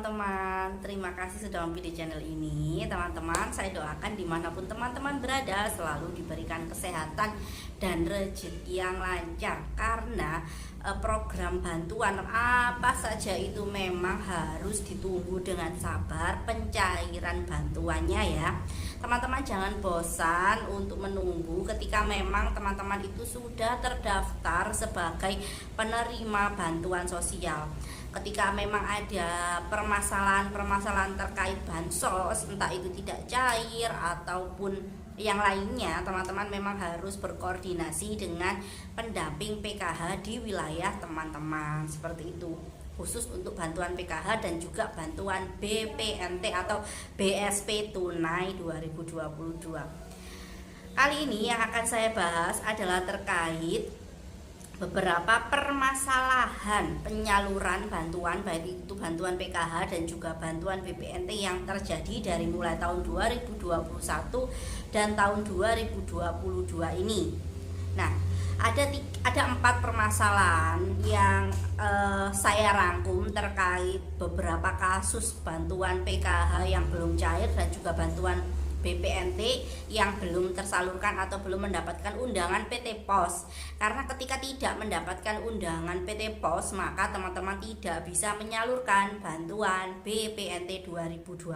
teman-teman, terima kasih sudah mampir di channel ini. Teman-teman, saya doakan dimanapun teman-teman berada selalu diberikan kesehatan dan rezeki yang lancar. Karena program bantuan apa saja itu memang harus ditunggu dengan sabar pencairan bantuannya ya. Teman-teman jangan bosan untuk menunggu ketika memang teman-teman itu sudah terdaftar sebagai penerima bantuan sosial. Ketika memang ada permasalahan-permasalahan terkait bansos, entah itu tidak cair ataupun yang lainnya, teman-teman memang harus berkoordinasi dengan pendamping PKH di wilayah teman-teman, seperti itu. Khusus untuk bantuan PKH dan juga bantuan BPNT atau BSP Tunai 2022. Kali ini yang akan saya bahas adalah terkait beberapa permasalahan penyaluran bantuan, baik itu bantuan PKH dan juga bantuan BPNT yang terjadi dari mulai tahun 2021 dan tahun 2022 ini. Nah, ada 4 permasalahan yang saya rangkum terkait beberapa kasus bantuan PKH yang belum cair dan juga bantuan BPNT yang belum tersalurkan atau belum mendapatkan undangan PT POS. Karena ketika tidak mendapatkan undangan PT POS, maka teman-teman tidak bisa menyalurkan bantuan BPNT 2022.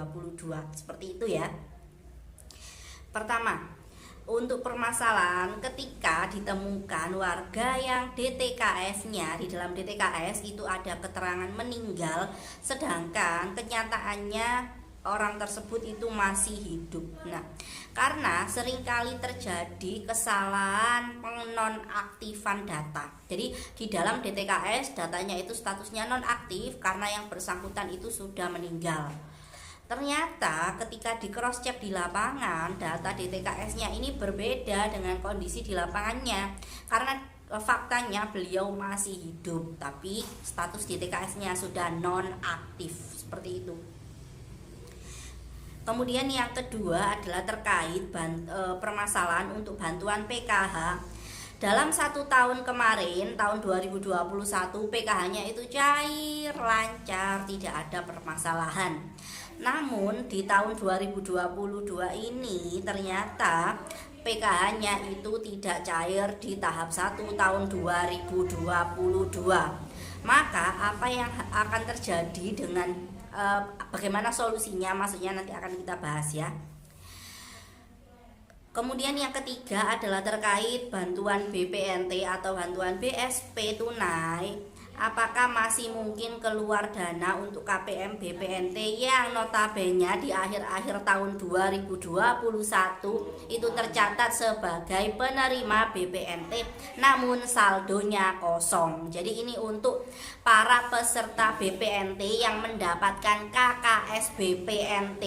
Seperti itu ya. Pertama, untuk permasalahan ketika ditemukan warga yang DTKS-nya, di dalam DTKS itu ada keterangan meninggal, sedangkan kenyataannya orang tersebut itu masih hidup. Nah, karena seringkali terjadi kesalahan penonaktifan data. Jadi di dalam DTKS datanya itu statusnya nonaktif karena yang bersangkutan itu sudah meninggal. Ternyata ketika di cross check di lapangan, data DTKS-nya ini berbeda dengan kondisi di lapangannya. Karena faktanya beliau masih hidup, tapi status DTKS-nya sudah nonaktif, seperti itu. Kemudian yang kedua adalah terkait permasalahan untuk bantuan PKH. Dalam 1 tahun kemarin, tahun 2021, PKH-nya itu cair, lancar, tidak ada permasalahan. Namun di tahun 2022 ini ternyata PKH-nya itu tidak cair di tahap 1 tahun 2022. Maka apa yang akan terjadi dengan bagaimana solusinya, maksudnya nanti akan kita bahas ya. Kemudian yang ketiga adalah terkait bantuan BPNT atau bantuan BSP Tunai. Apakah masih mungkin keluar dana untuk KPM BPNT yang notabene di akhir-akhir tahun 2021 itu tercatat sebagai penerima BPNT namun saldonya kosong. Jadi ini untuk para peserta BPNT yang mendapatkan KKS BPNT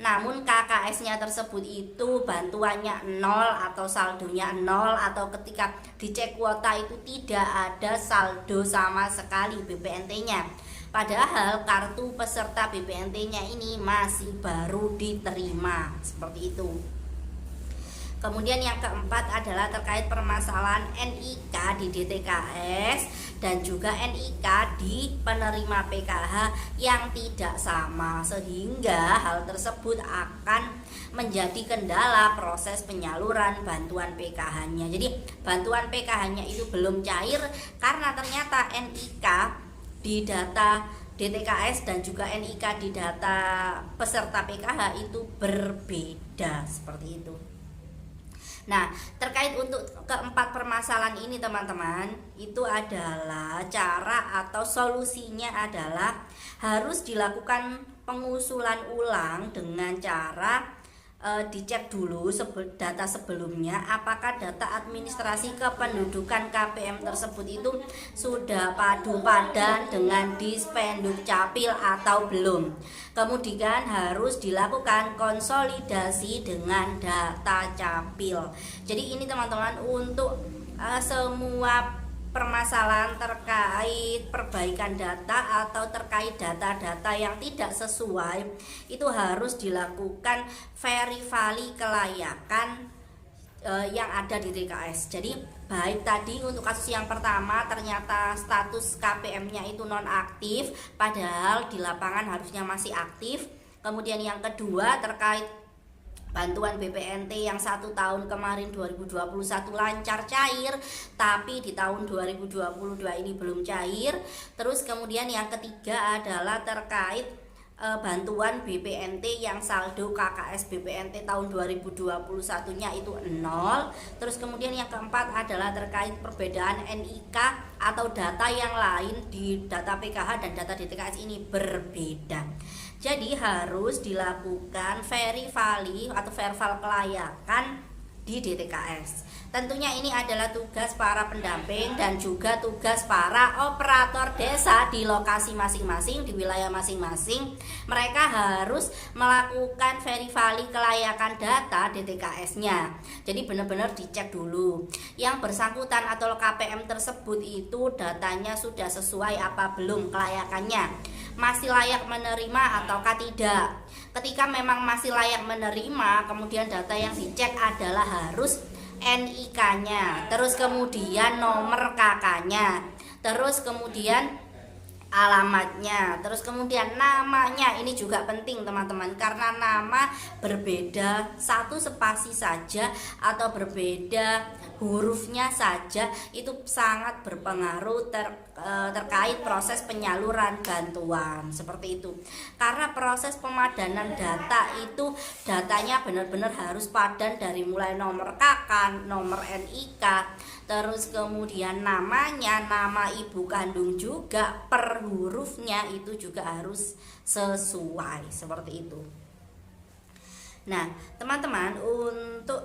namun KKS-nya tersebut itu bantuannya 0 atau saldonya 0, atau ketika dicek kuota itu tidak ada saldo sama sekali BPNT-nya. Padahal kartu peserta BPNT-nya ini masih baru diterima, seperti itu. Kemudian yang keempat adalah terkait permasalahan NIK di DTKS dan juga NIK di penerima PKH yang tidak sama, sehingga hal tersebut akan menjadi kendala proses penyaluran bantuan PKH-nya. Jadi bantuan PKH-nya itu belum cair karena ternyata NIK di data DTKS dan juga NIK di data peserta PKH itu berbeda, seperti itu. Nah, terkait untuk keempat permasalahan ini teman-teman, itu adalah cara atau solusinya adalah harus dilakukan pengusulan ulang dengan cara dicek dulu data sebelumnya, apakah data administrasi kependudukan KPM tersebut itu sudah padu padan dengan Dispenduk Capil atau belum. Kemudian harus dilakukan konsolidasi dengan data Capil. Jadi ini teman-teman untuk semua permasalahan terkait perbaikan data atau terkait data-data yang tidak sesuai itu harus dilakukan verifikasi kelayakan yang ada di DTKS. Jadi baik tadi untuk kasus yang pertama ternyata status KPM-nya itu nonaktif, padahal di lapangan harusnya masih aktif. Kemudian yang kedua terkait bantuan BPNT yang 1 tahun kemarin 2021 lancar cair, tapi di tahun 2022 ini belum cair. Terus kemudian yang ketiga adalah terkait bantuan BPNT yang saldo KKS BPNT tahun 2021-nya itu 0. Terus kemudian yang keempat adalah terkait perbedaan NIK atau data yang lain di data PKH dan data DTKS ini berbeda. Jadi harus dilakukan verifali atau verval kelayakan di DTKS. Tentunya ini adalah tugas para pendamping dan juga tugas para operator desa di lokasi masing-masing, di wilayah masing-masing. Mereka harus melakukan verifali kelayakan data DTKS-nya. Jadi benar-benar dicek dulu yang bersangkutan atau KPM tersebut itu datanya sudah sesuai apa belum kelayakannya, masih layak menerima ataukah tidak. Ketika memang masih layak menerima, kemudian data yang dicek adalah harus NIK-nya, terus kemudian nomor KK-nya, terus kemudian alamatnya, terus kemudian namanya. Ini juga penting teman-teman, karena nama berbeda satu spasi saja atau berbeda hurufnya saja itu sangat berpengaruh terkait proses penyaluran bantuan seperti itu. Karena proses pemadanan data itu datanya benar-benar harus padan dari mulai nomor KK, nomor NIK, terus kemudian namanya, nama ibu kandung juga per hurufnya itu juga harus sesuai seperti itu. Nah, teman-teman, untuk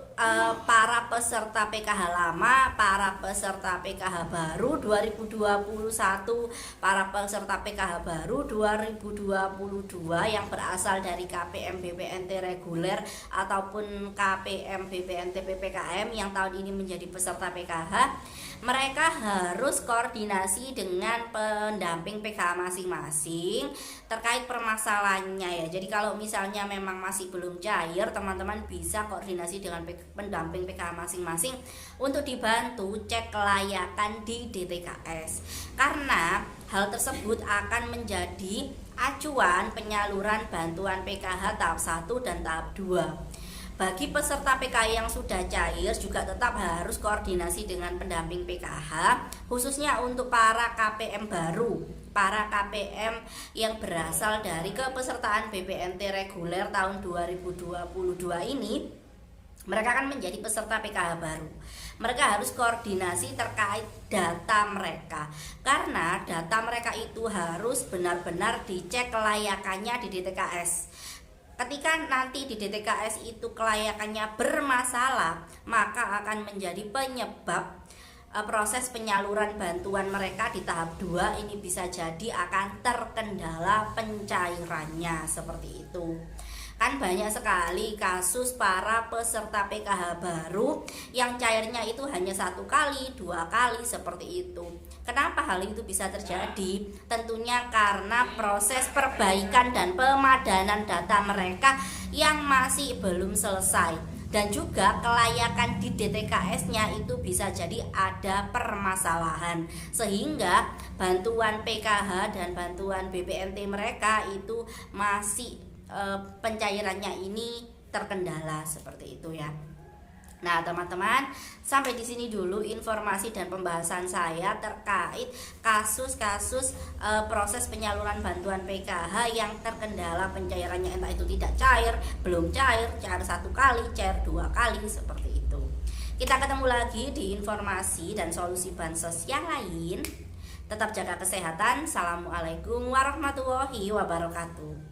para peserta PKH lama, para peserta PKH baru 2021, para peserta PKH baru 2022 yang berasal dari KPM BPNT reguler ataupun KPM BPNT PPKM yang tahun ini menjadi peserta PKH, mereka harus koordinasi dengan pendamping PKH masing-masing terkait permasalahannya ya. Jadi kalau misalnya memang masih belum cair, teman-teman bisa koordinasi dengan pendamping PKH masing-masing untuk dibantu cek kelayakan di DTKS. Karena hal tersebut akan menjadi acuan penyaluran bantuan PKH tahap 1 dan tahap 2. Bagi peserta PKH yang sudah cair juga tetap harus koordinasi dengan pendamping PKH, khususnya untuk para KPM baru, para KPM yang berasal dari kepesertaan BPNT reguler tahun 2022 ini. Mereka akan menjadi peserta PKH baru. Mereka harus koordinasi terkait data mereka, karena data mereka itu harus benar-benar dicek kelayakannya di DTKS. Ketika nanti di DTKS itu kelayakannya bermasalah, maka akan menjadi penyebab proses penyaluran bantuan mereka di tahap 2 ini bisa jadi akan terkendala pencairannya seperti itu. Kan banyak sekali kasus para peserta PKH baru yang cairnya itu hanya 1 kali, 2 kali seperti itu. Kenapa hal itu bisa terjadi? Tentunya karena proses perbaikan dan pemadanan data mereka yang masih belum selesai. Dan juga kelayakan di DTKS-nya itu bisa jadi ada permasalahan, sehingga bantuan PKH dan bantuan BPNT mereka itu masih pencairannya ini terkendala seperti itu ya. Nah, teman-teman, sampai di sini dulu informasi dan pembahasan saya terkait kasus-kasus proses penyaluran bantuan PKH yang terkendala pencairannya, entah itu tidak cair, belum cair, cair 1 kali, cair 2 kali seperti itu. Kita ketemu lagi di informasi dan solusi bansos yang lain. Tetap jaga kesehatan. Assalamualaikum warahmatullahi wabarakatuh.